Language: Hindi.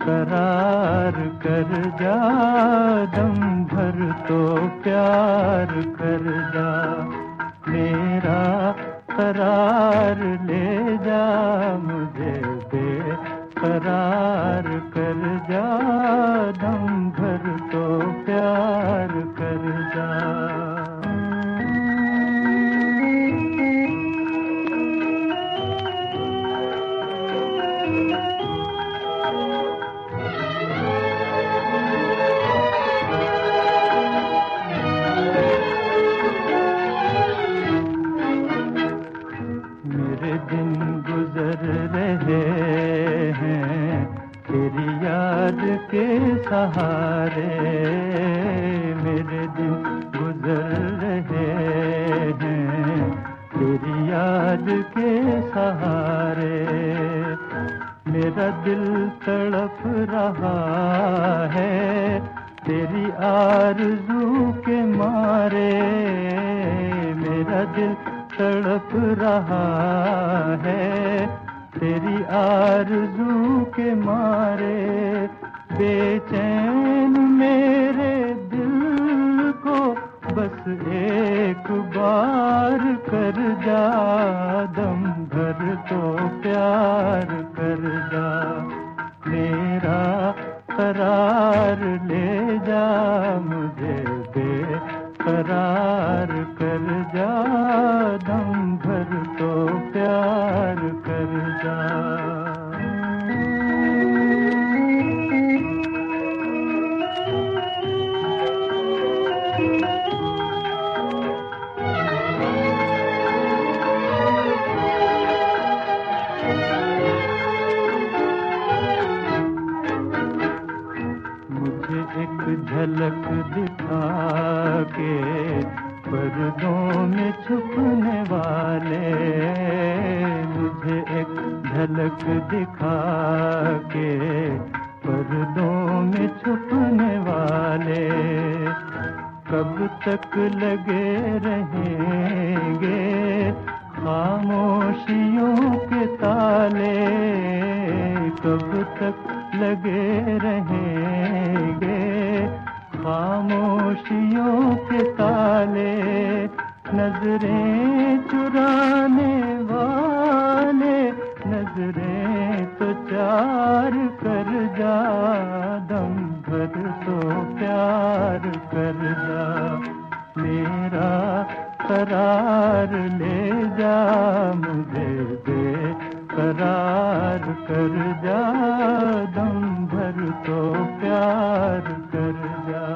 करार कर जा, दम भर तो प्यार कर जा। मेरा करार ले जा, मुझे बेकरार कर जा, दम भर तो प्यार कर जा। मेरे दिन गुजर रहे हैं तेरी याद के सहारे, मेरे दिन गुजर रहे हैं तेरी याद के सहारे। मेरा दिल तड़प रहा है तेरी आरज़ू के मारे, मेरा दिल तड़प रहा है तेरी आरज़ू के मारे। बेचैन मेरे दिल को बस एक बार कर जा, दम भर तो प्यार कर जा। मेरा करार ले जा, मुझे बेकरार कर जा, दम भर तो प्यार कर जा। मुझे एक झलक दिखा के पर्दों में छुपने वाले, मुझे एक झलक दिखा के पर्दों में छुपने वाले। कब तक लगे रहेंगे खामोशियों के ताले, कब तक लगे रहेंगे खामोशियों के ताले। नजरें चुराने वाले, नजरें तो चार कर जा, दम भर तो प्यार कर जा। मेरा करार ले जा, मुझे बेकरार कर जा, दम भर तो प्यार कर जा।